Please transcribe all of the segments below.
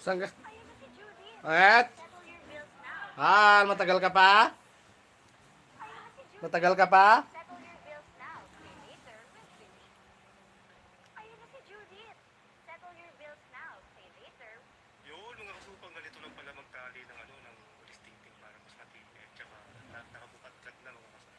Saan ka? Bakit? Matagal ka pa? Matagal ka pa? Yun, mga kasupang ganito lang pala magtali ng ano, ng listiting para mas matipid. Tsaka nakabukatkat na mga kasupang.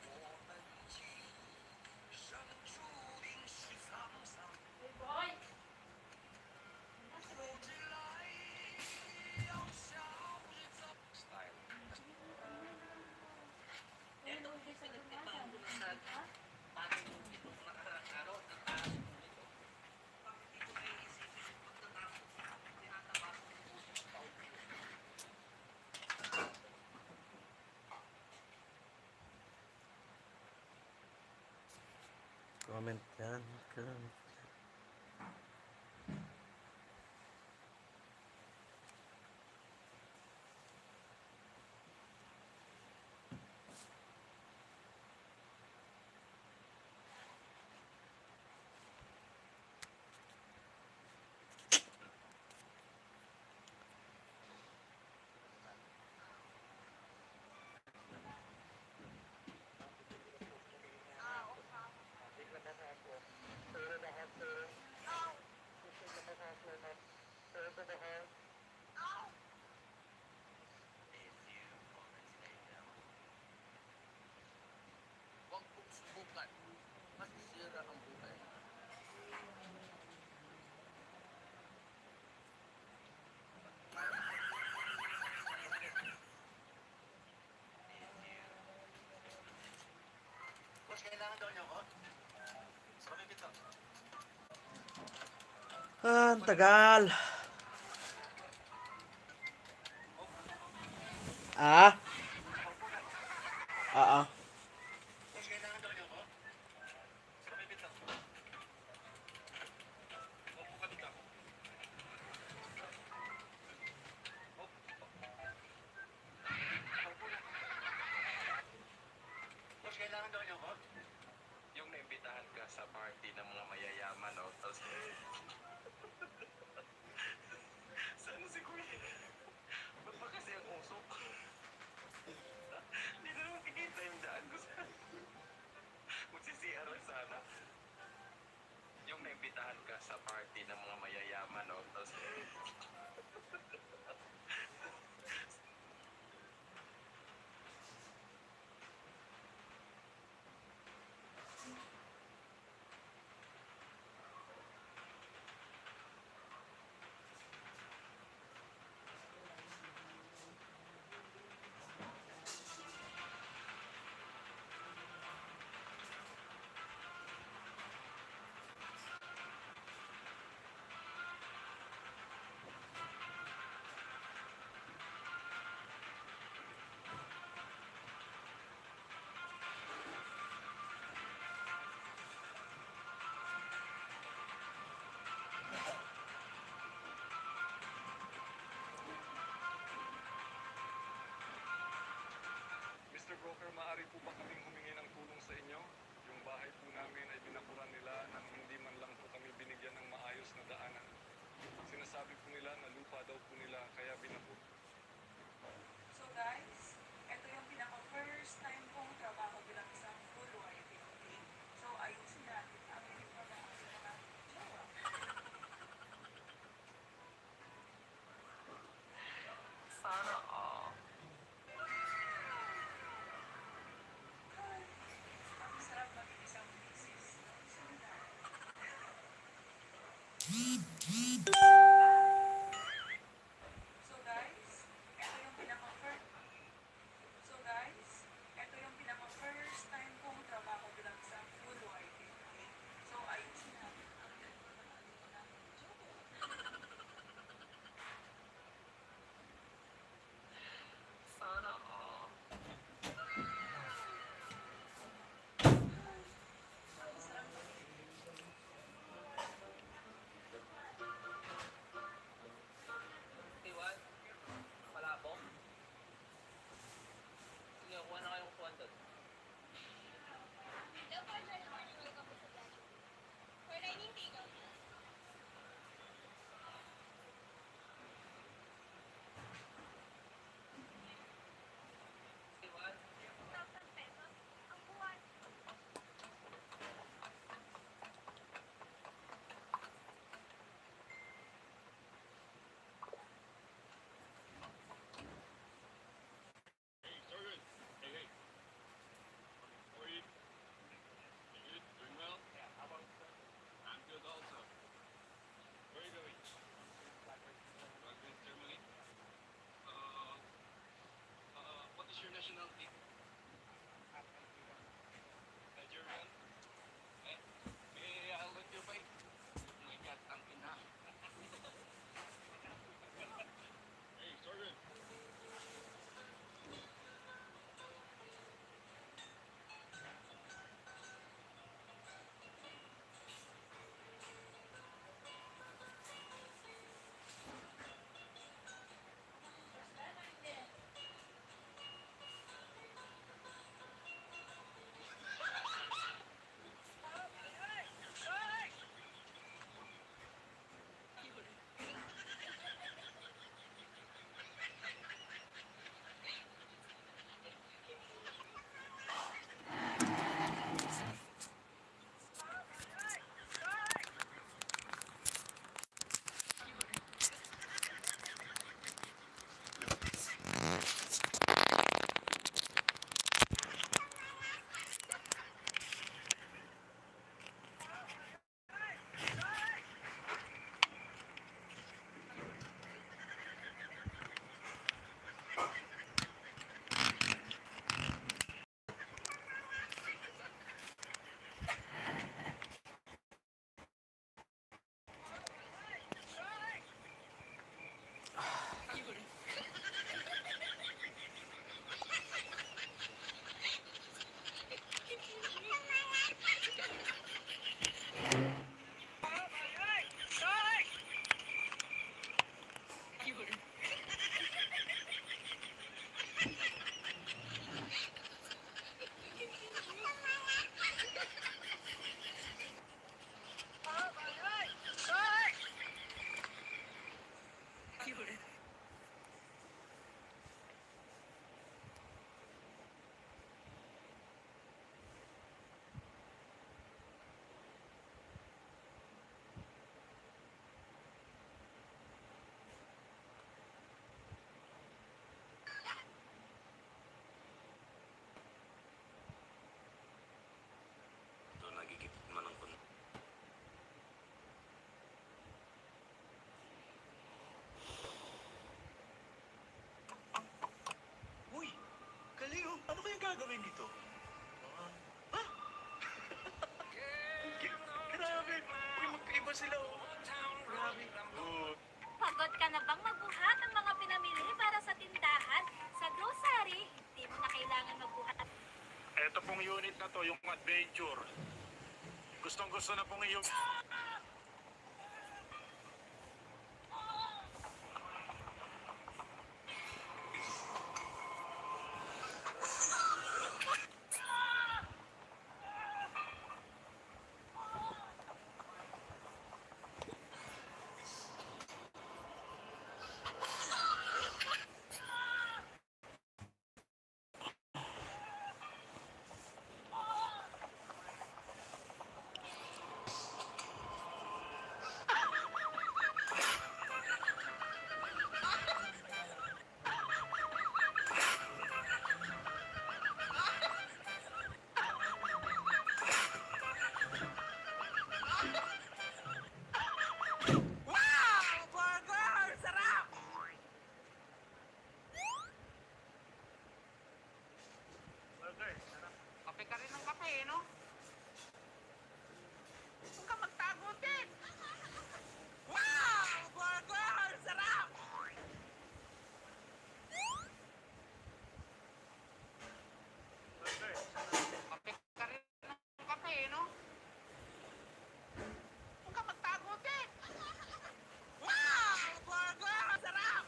Comment yan. Comment. Huwag kong subukan. Masisira ang buhay. Boss, kailangan daw niyo ako? Sarapin kita. Ang tagal. Ah? Boss, kailangan daw niyo ako? Sarapin kita. Opo ka dito. Boss, kailangan daw niyo ako? Yung naimbitahan ka sa party ng mga mayayaman, no? Tapos, sana si Kuya? Ba't ba kasi ang usok? Hindi na naman kikita yung daan ko sa... Magsisiyar lang sana. Yung naimbitahan ka sa party ng mga mayayaman, no? Tapos, Mr. Broker, maaari po ba kaming humingi ng tulong sa inyo? Yung bahay po namin ay binakuran nila nang hindi man lang po kami binigyan ng maayos na daanan. Sinasabi po nila na lupa daw po nila kaya binaku. So guys, ito yung pinaka-first time kong trabaho bilang isang full wife. So ayusin natin ang hindi trabaho ng mga jowa. sana all. Ang sarap maging isang misis. Sundan. to, yung adventure. Gustong gusto na pong iyong... Kape ka rin ng kape, no? Huwag ka magtago din! Wow! Burger! Sarap! Kape ka rin ng kape, no? Huwag ka magtago din! Wow! Burger! Sarap!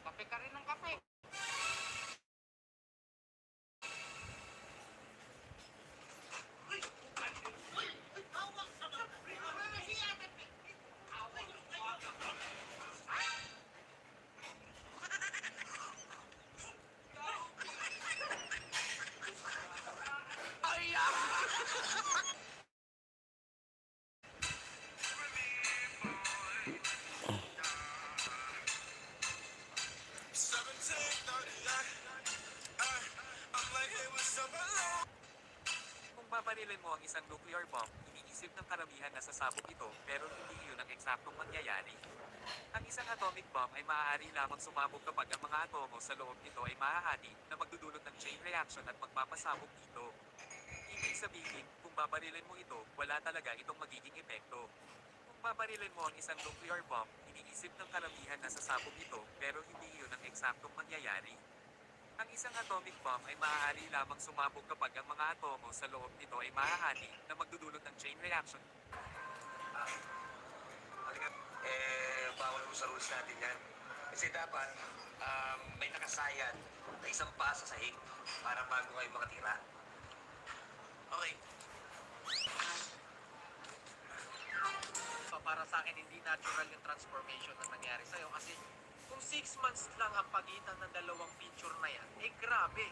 Kape ka rin ng kape. Kung babarilin mo ang isang nuclear bomb, iniisip ng karamihan na sasabog ito, pero hindi iyon ang eksaktong mangyayari. Ang isang atomic bomb ay maaari lamang sumabog kapag ang mga atomo sa loob nito ay mahahati na magdudulot ng chain reaction at magpapasabog dito. Ibig sabihin, kung babarilin mo ito, wala talaga itong magiging epekto. Kung babarilin mo ang isang nuclear bomb, iniisip ng karamihan na sasabog ito, pero hindi iyon ang eksaktong mangyayari. Ang isang atomic bomb ay maaari lamang sumabog kapag ang mga atomo sa loob nito ay mahahati na magdudulot ng chain reaction. Bawal mo sa rules natin yan. Kasi dapat, may nakasayad na isang paa sa sahig para bago kayo makatira. Okay. Para sa akin, hindi natural yung transformation na nangyari sa'yo. Kasi kung 6 months lang ang pagitan ng dalawang picture na yan, eh grabe.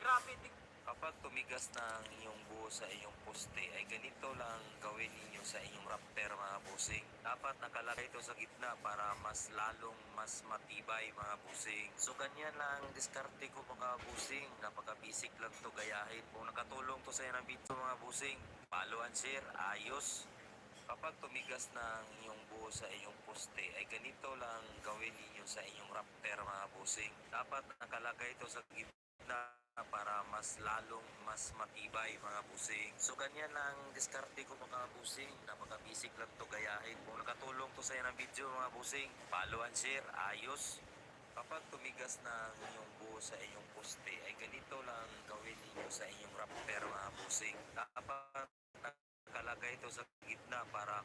Grabe din. Kapag tumigas ng iyong buo sa iyong poste, ay ganito lang gawin ninyo sa inyong rapper mga busing. Dapat nakalagay ito sa gitna para mas lalong mas matibay mga busing. So ganyan lang diskarte ko mga busing. Napaka-basic lang to gayahin. Kung nakatulong to sa inyo ng video mga busing, follow and share, ayos. Kapag tumigas ng iyong buo sa iyong poste, ay ganito lang gawin ninyo sa inyong rapper mga busing. Dapat nakalagay ito sa gitna para mas lalong mas matibay mga busing. So ganyan lang diskarte ko mga busing. Napaka-basic lang to gayahin. Kung nakatulong to sa inyo ng video mga busing, follow and share, ayos. Kapag tumigas ng iyong buo sa iyong poste, ay ganito lang gawin ninyo sa inyong rapper mga busing. Dapat nakalagay ito sa gitna para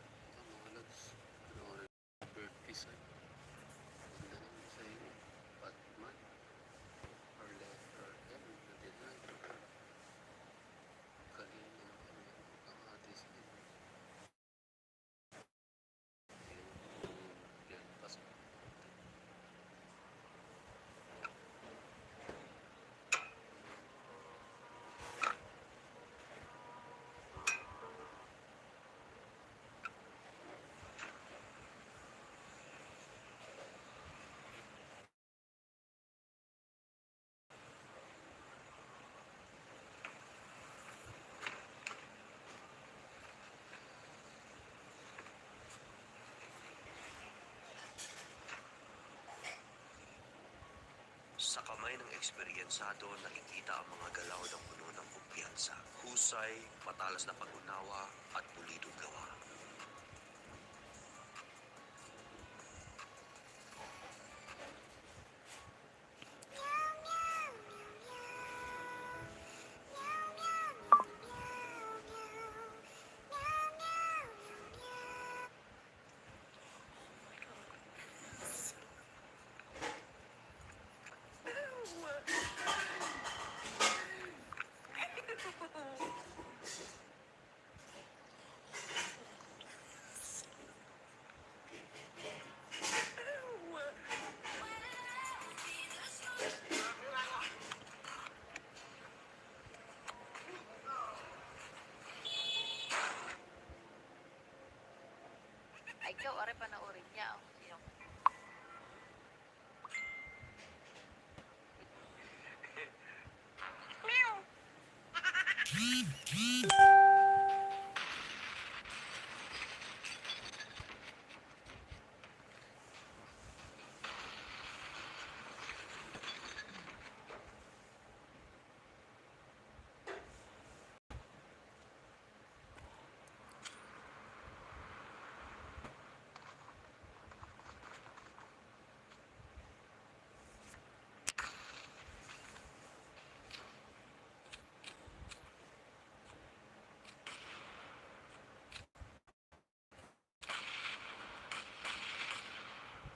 Sa kamay ng eksperyensado, nakikita ang mga galaw ng puno ng kumpiyansa, husay, matalas na pag-unawa, at pulidong gawa. Ikaw, are panoorin niya. Oh. Sino?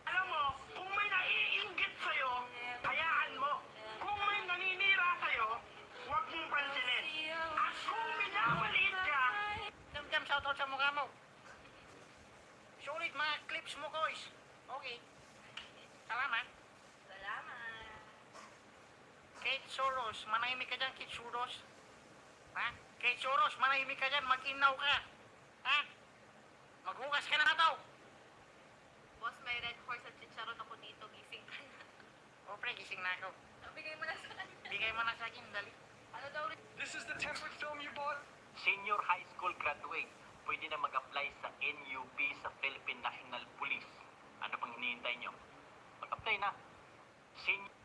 Alam mo, kung may naiinggit sa'yo, hayaan mo. Kung may naninira sa'yo, huwag mong pansinin. At kung minamaliit ka, Jam-jam, shoutout sa mukha mo. Sulit mga clips mo, guys. Okay. Salamat. Salamat. Kate Soros, manahimik ka dyan, Kate Soros. Ha? Kate Soros, manahimik ka dyan, mag-inaw ka. Ha? Maghugas ka na daw. Boss, may red horse at chicharon ako dito. Gising ka na. O, pre, gising na ako. Bigay mo na sa kanya. Bigay mo na sa akin, dali. Ano daw rin? This is the tempered film you bought? senior high school graduate, pwede na mag-apply sa NUP sa Philippine National Police. Ano pang hinihintay nyo? Mag-apply na. Senior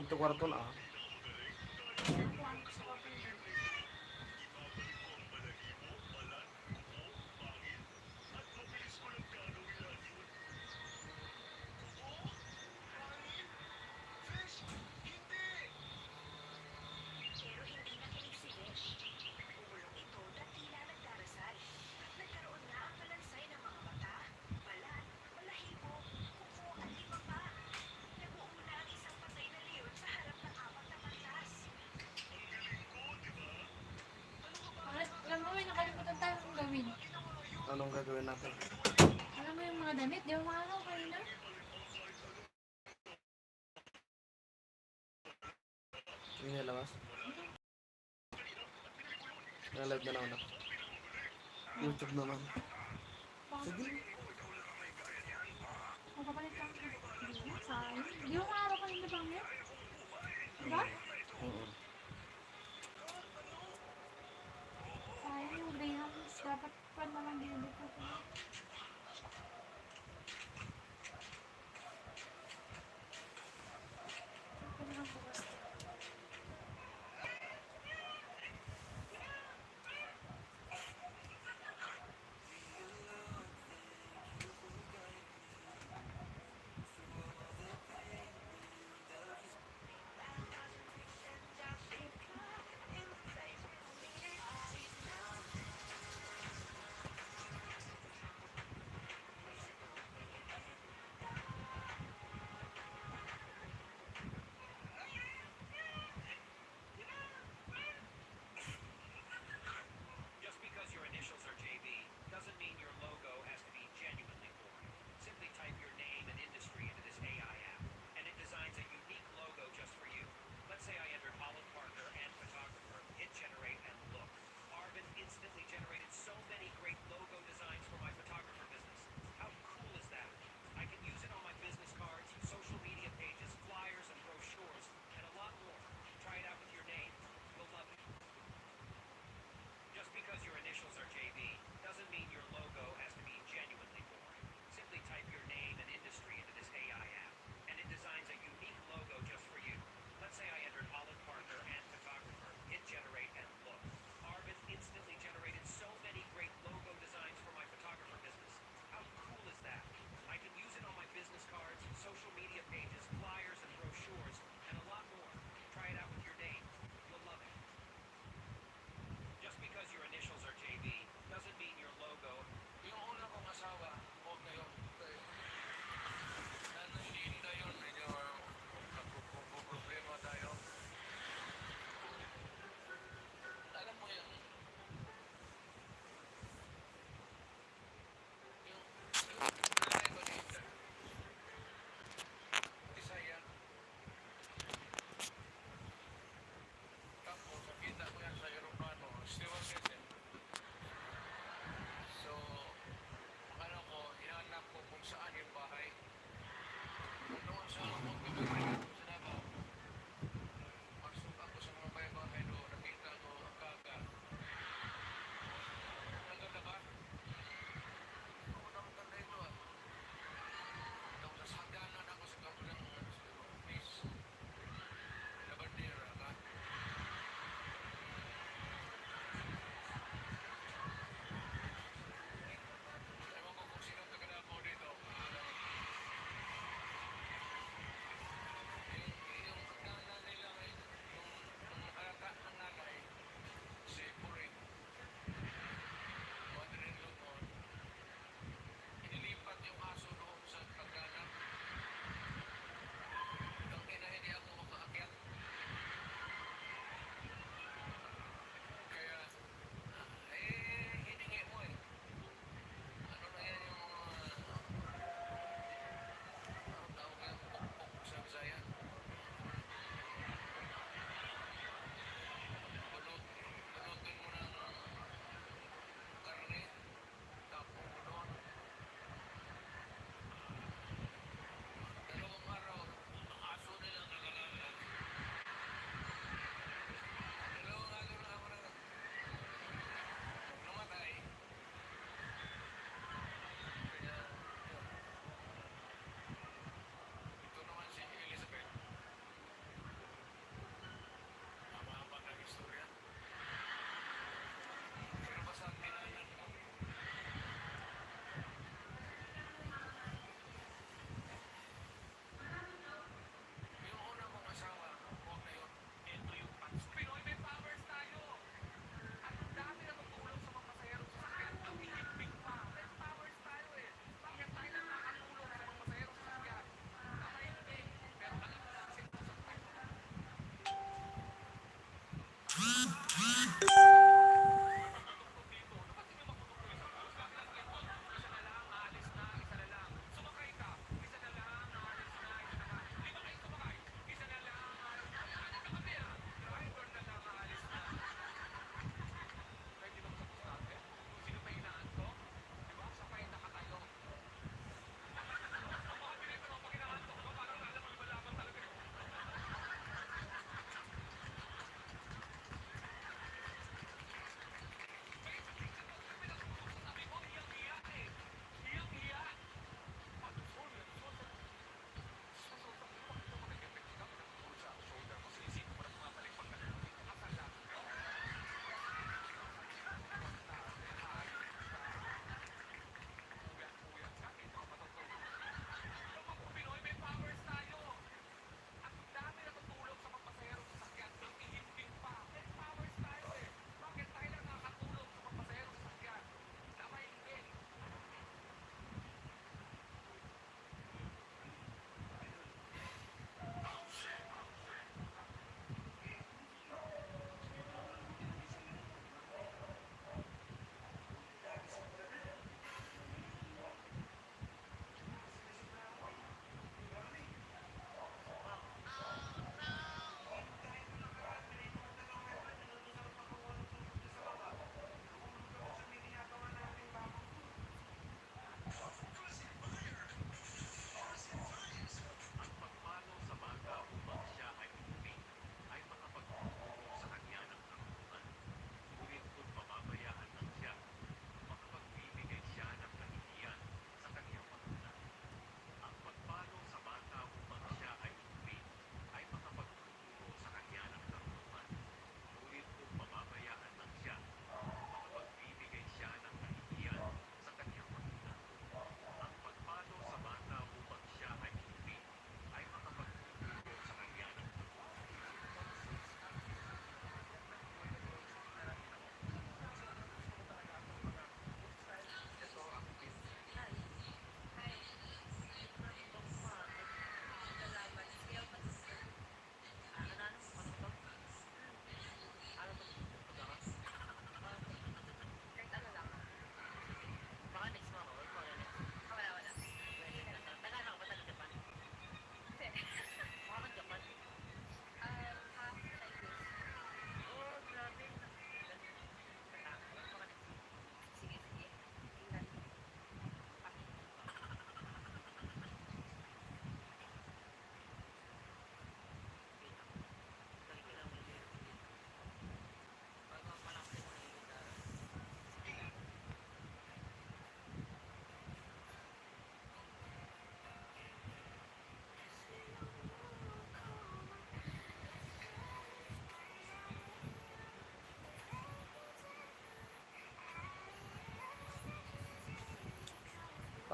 kwarto na ah. Pero hindi nakinig si Besh. Umulong ito na tila nagdarasal. At nagkaroon na ang kalansay ng mga mata, balat, balahibo, kuko at iba pa. Nabuo na ang isang patay na leon sa harap ng apat na pantas. Alam mo, may nakalimutan tayong gawin. Anong gagawin natin? Alam mo yung mga damit, di ba maalaw kanina? Yung nilabas? Nalive na naman ako. YouTube naman. Sige. Magpapalit lang ka. Hindi na, sayang. Di ba maalaw kanina bang yun? Diba? Oo. Sayang yung Greyhounds. Dapat pa naman ginamit ko.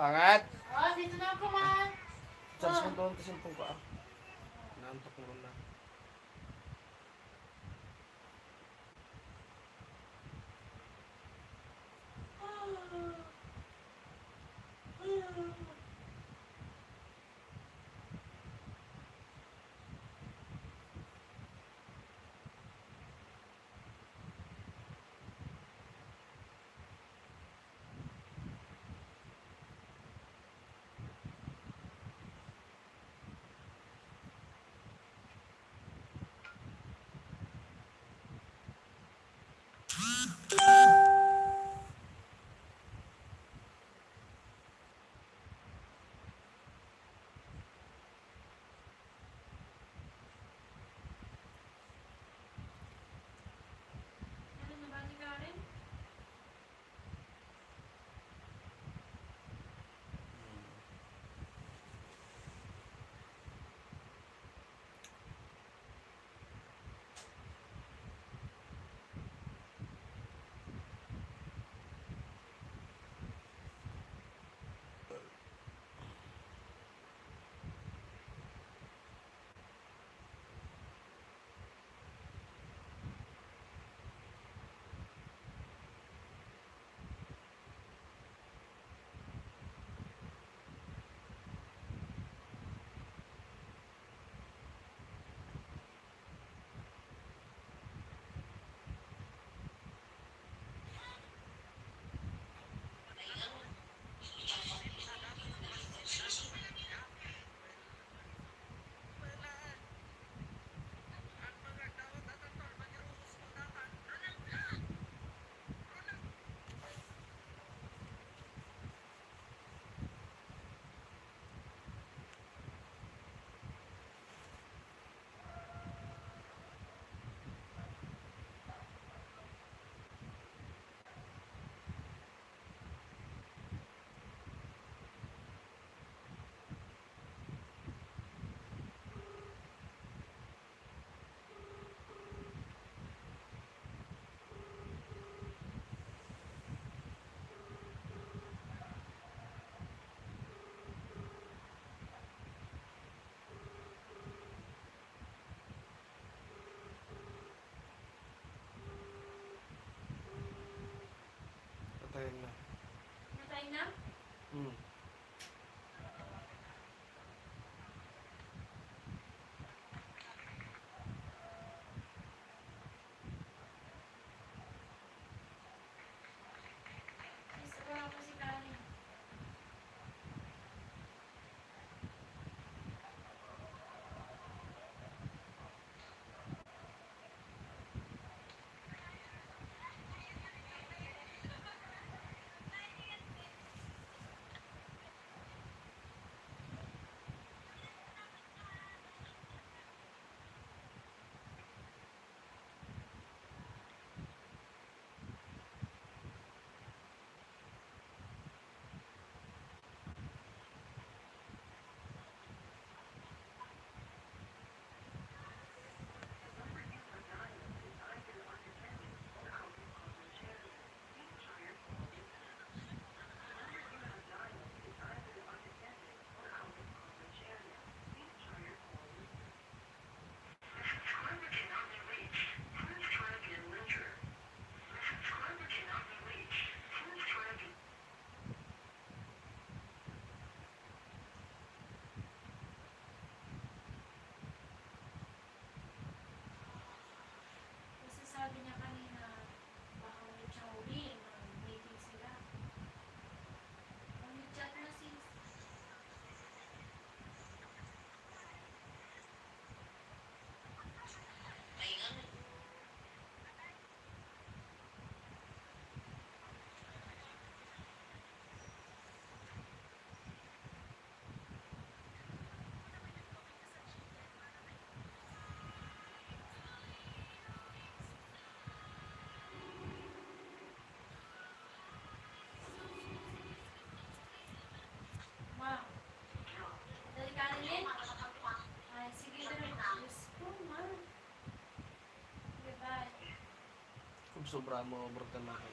Angat! Oh, dito na ako, man. Charge mo doon, kasimpong ko ah. Naantok mo na. Ano na ba si Karen? Patayin na. Natay na? Hmm. Isa pa ako si Karen. Kasi sabi niya kanina, baka ulit siyang uliin na meeting sila. Mag-chat na sis. Ma, dali ka rin? Ay, sige na rin. Diyos ko, ma. Sige, bye. Kung sobra mo, overtime ako.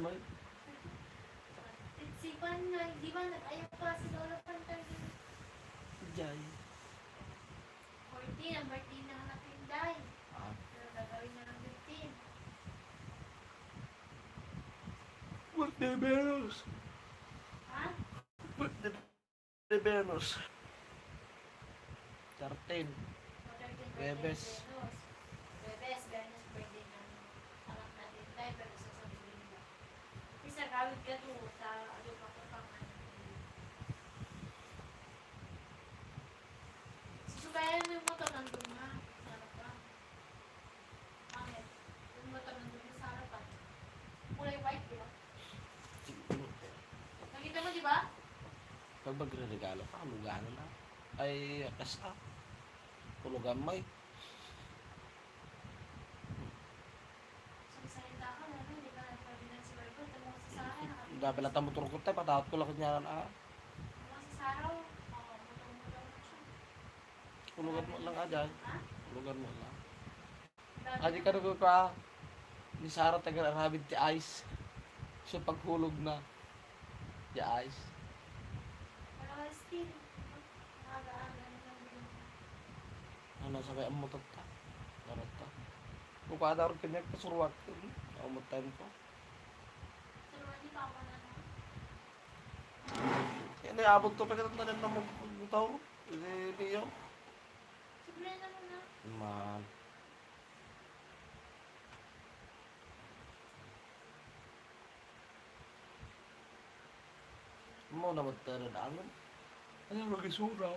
mo. Sipan nga, di ba nag-ayaw pa si Lola Pantar din. Jay. 14, ang birthday ng anak ni Inday. Ah. Pero gagawin na ng 15. Birthday Venus. Ha? Birthday Venus. 13. Bebes. Bebes, Venus, birthday ng anak natin Inday. Pero sasabihin nila. Isa kawit ka to sa ano pa ko pang ano. Susubayan mo yung motor nandun na. Sa harapan. Bakit? Yung motor nandun na sa harapan. Kulay white, di ba? Nakita mo, di ba? Pag magre-regalo ka, lugahan na. Ay, kasa. Tulugan mo eh. Sagsalita ka, ano? Hindi ka nagpabilan si Margot. Tamo ko sa akin. Dapat motor ko tayo, patakot ko lang kanya na. Tamo si Sarah. Oo, motor-motor na siya. Tulugan mo lang ajan. Ha? Tulugan mo lang. Dami Adi na- ka nag ka. Ni Sarah tagal arabid ti ice. Siya paghulog na. Ti ice. Wala ka still. Aga-aga na lang din. Ano sabay ang motor ta. Darat ta. Kung kada rin kanya kasurwak. Ako mo time ko. Turuan niyo pa ako na no? Yan ay abot to pagkatanda na mo tao. Hindi yun. Sige na mo na. Man. Mo na magtara na alam. Ano mag-isura?